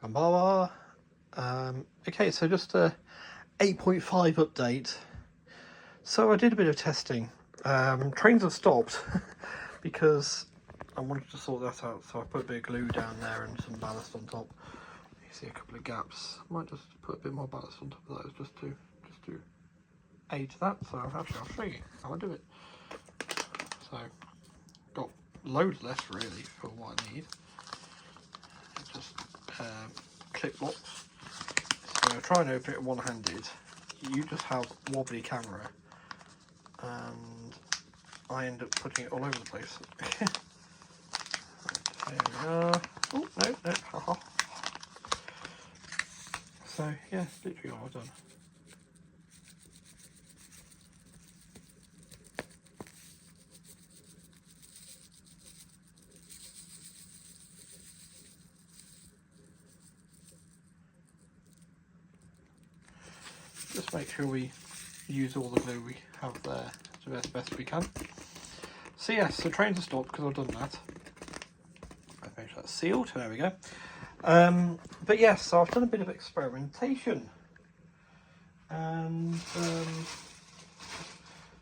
Gambara. Okay, so just a 8.5 update. So I did a bit of testing. Trains have stopped because I wanted to sort that out, so I put a bit of glue down there and some ballast on top. You see a couple of gaps. I might just put a bit more ballast on top of those just to aid that. So actually I'll show you how I do it. So got loads less really for what I need. Just clip locks. So I try and open it one-handed. You just have wobbly camera, and I end up putting it all over the place. There we are. Oh no, haha. So yeah, literally all I've done. Just make sure we use all the glue we have there to the best we can. So yes, the trains are stopped because I've done that. I've made sure that's sealed. There we go. But yes, so I've done a bit of experimentation, and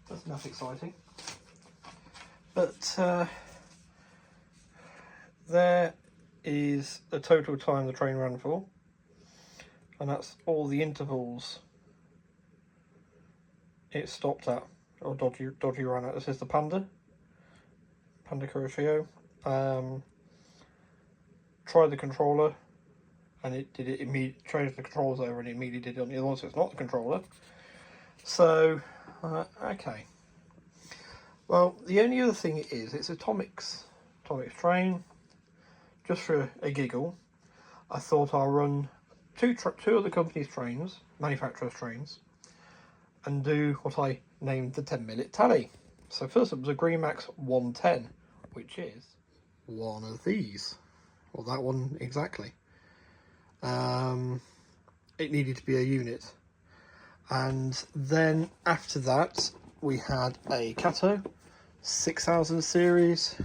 that's enough exciting. But there is the total time the train ran for, and that's all the intervals it stopped at, or dodgy ran at. This is the Panda Crochet. Tried the controller, and it did it immediately. Changed the controls over, and it immediately did it on the other one. So it's not the controller. So okay. Well, the only other thing it is, it's Atomics train. Just for a giggle, I thought I'll run two other companies' trains, manufacturers' trains, and do what I named the 10-minute tally. So first up was a Greenmax 110, which is one of these. Well, that one exactly. It needed to be a unit. And then after that, we had a Kato 6000 series,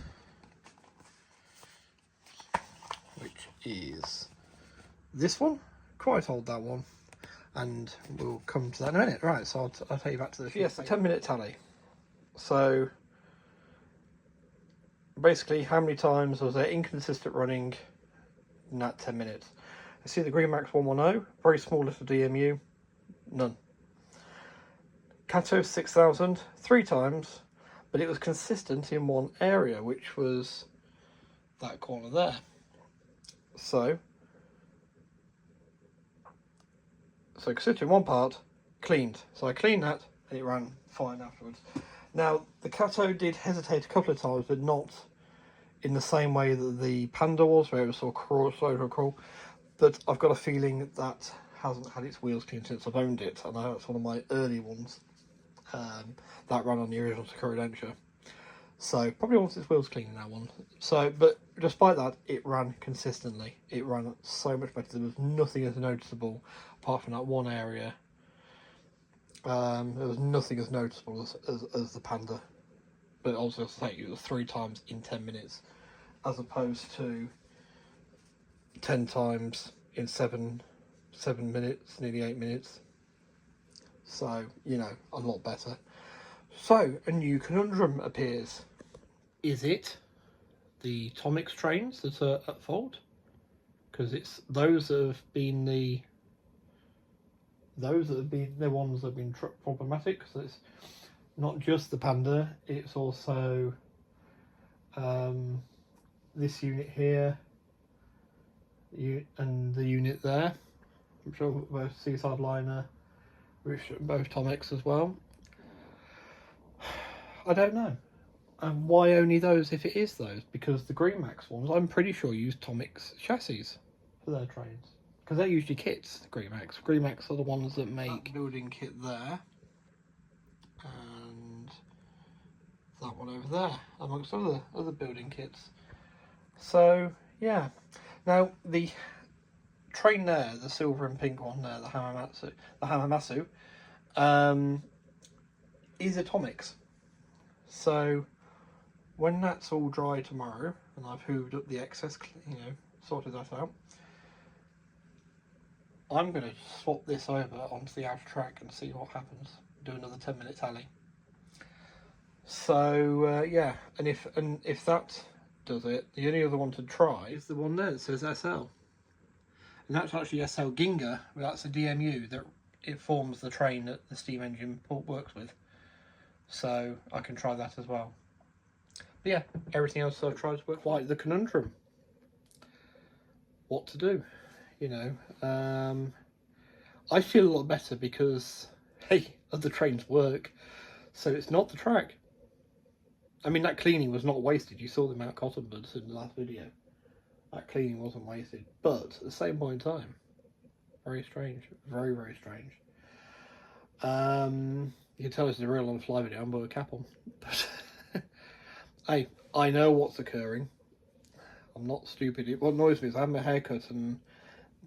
which is this one. Quite old, that one. And we'll come to that in a minute. Right, so I'll take you back to the yes, the 10-minute tally. So basically, how many times was there inconsistent running in that 10 minutes? I see the Greenmax 110, very small little DMU, none. Kato 6000, 3 times, but it was consistent in one area, which was that corner there. So consistent in one part, cleaned. So I cleaned that, and it ran fine afterwards. Now, the Kato did hesitate a couple of times, but not in the same way that the Panda was, where it was sort of slow to crawl. But I've got a feeling that hasn't had its wheels cleaned since I've owned it. And I know it's one of my early ones that ran on the original Sakura Densha. So probably wants its wheels cleaned in that one. So, but despite that, it ran consistently. It ran so much better. There was nothing as noticeable apart from that one area. There was nothing as noticeable as the Panda. But also, as I say, it was 3 times in 10 minutes, as opposed to 10 times in 7 minutes, nearly 8 minutes. So, you know, a lot better. So, a new conundrum appears. Is it the Atomics trains that are at fault? Because it's those that have been the ones that have been problematic. So it's not just the Panda, it's also this unit here, and the unit there, which are both Seaside Liner, which are both Atomics as well. I don't know. And why only those if it is those? Because the Greenmax ones, I'm pretty sure, use Atomics chassis for their trains. Because they're usually kits, the Greenmax. Greenmax are the ones that make that building kit there. And that one over there, amongst other building kits. So, yeah. Now, the train there, the silver and pink one there, the Hamamatsu, is Atomics. So when that's all dry tomorrow, and I've hooved up the excess, you know, sorted that out, I'm going to swap this over onto the outer track and see what happens. Do another 10-minute tally. So yeah, and if that does it, the only other one to try is the one there that says SL, and that's actually SL Ginga, but that's a DMU that it forms the train that the steam engine works with. So I can try that as well. But yeah, everything else I've tried to work. Quite the conundrum. What to do, you know. I feel a lot better because, hey, other trains work, so it's not the track. I mean, that cleaning was not wasted. You saw the amount of cotton buds in the last video. That cleaning wasn't wasted. But at the same point in time, very strange. Very, very strange. You can tell this is a real on-the-fly video. I'm putting a cap on. But hey, I know what's occurring. I'm not stupid. What annoys me is I have my haircut and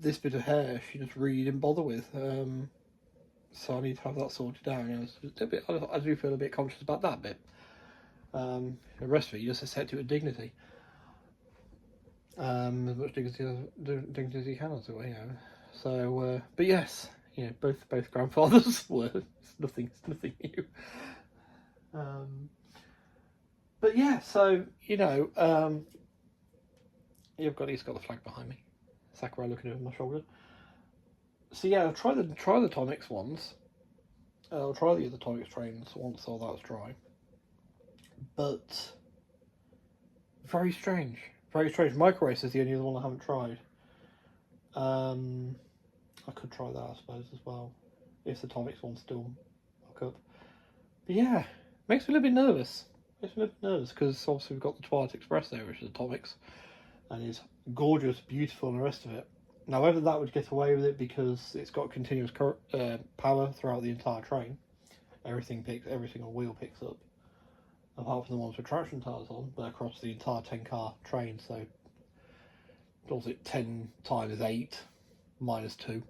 this bit of hair she just really didn't bother with. So I need to have that sorted out. You know, I do feel a bit conscious about that bit. The rest of it, you just accept it with dignity. As much dignity as you can, as it were, you know. So, but yes, you know, both grandfathers were. It's nothing new. But yeah, so you know, he's got the flag behind me. Sakura looking over my shoulder. So yeah, I'll try the Tonics ones. I'll try the other Tonics trains once all that's dry. But very strange. Very strange. Micro Race is the only other one I haven't tried. I could try that, I suppose, as well, if the Tonics one still look up. But yeah, makes me a little bit nervous. Because obviously we've got the Twilight Express there, which is the Tonics, and is gorgeous, beautiful, and the rest of it. Now, whether that would get away with it because it's got continuous power throughout the entire train, every single wheel picks up, apart from the ones with traction tyres on, but across the entire 10-car train, so what was it, 10 times 8 minus 2,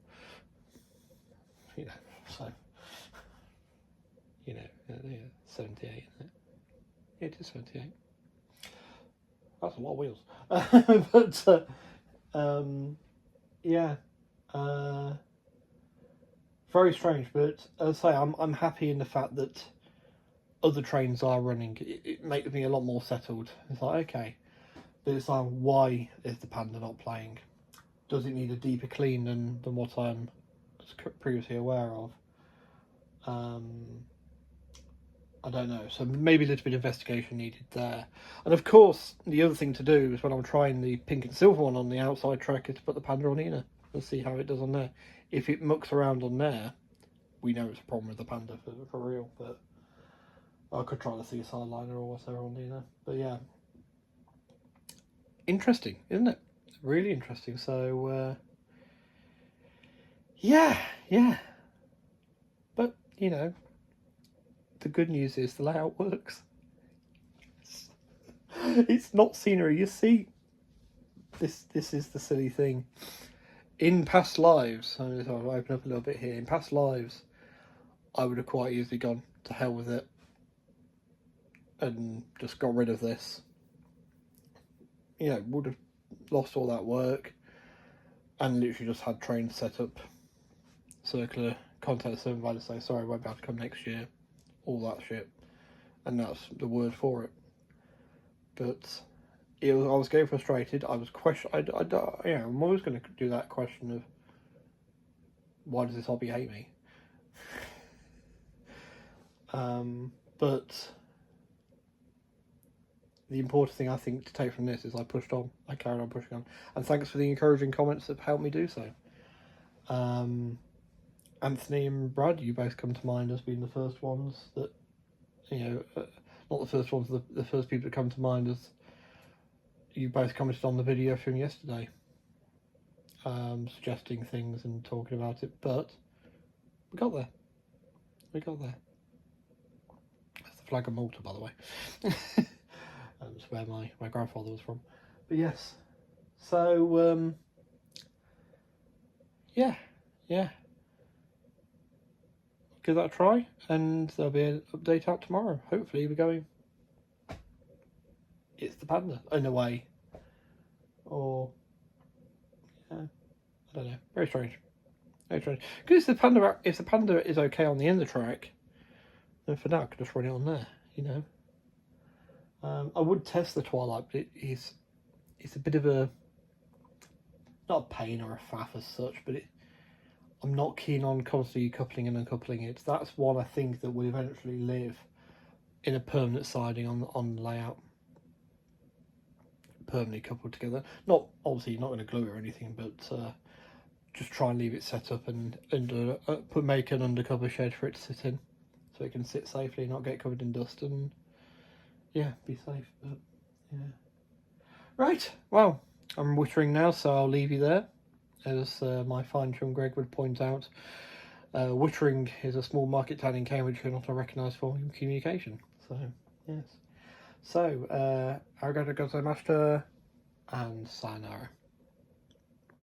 you know, so, you know, yeah, 78, isn't it? Yeah, it is 78. That's a lot of wheels. But, yeah, very strange, but as I say, I'm happy in the fact that other trains are running. It makes me a lot more settled. It's like, okay, but it's like, why is the Panda not playing? Does it need a deeper clean than what I'm previously aware of? I don't know. So maybe a little bit of investigation needed there. And of course, the other thing to do is when I'm trying the pink and silver one on the outside track is to put the Panda on Ina and see how it does on there. If it mucks around on there, we know it's a problem with the Panda for real. But I could try the Seaside liner or whatever on Ina. But yeah, interesting, isn't it? Really interesting. So yeah. But you know, the good news is the layout works. It's not scenery. You see, this is the silly thing. In past lives, I'll open up a little bit here. In past lives, I would have quite easily gone to hell with it and just got rid of this. You know, would have lost all that work and literally just had trains set up, circular, contact the service provider, say sorry, I won't be able to come next year, all that shit, and that's the word for it. But I was getting frustrated. I was I'm always going to do that question of why does this hobby hate me? But the important thing I think to take from this is I pushed on. I carried on pushing on, and thanks for the encouraging comments that helped me do so. Anthony and Brad, you both come to mind as being the first ones that, you know, not the first ones, the first people that come to mind as you both commented on the video from yesterday, suggesting things and talking about it, but we got there. That's the flag of Malta, by the way. That's where my grandfather was from. But yes, so yeah, give that a try, and there'll be an update out tomorrow. Hopefully we're going, it's the Panda in a way, or yeah, I don't know, very strange. Because if the Panda is okay on the end of the track, then for now I could just run it on there, you know. I would test the Twilight, but it's a bit of a, not a pain or a faff as such, but I'm not keen on constantly coupling and uncoupling it. That's one I think that will eventually live in a permanent siding on the layout, permanently coupled together. Not obviously you're not going to glue it or anything, but just try and leave it set up and make an undercover shed for it to sit in, so it can sit safely, not get covered in dust, and yeah, be safe. But yeah, right. Well, I'm wittering now, so I'll leave you there. As my fine chum Greg would point out, Wittering is a small market town in Cambridge and not a recognised form of communication. So, yes. So, arigato gozaimasu and sayonara.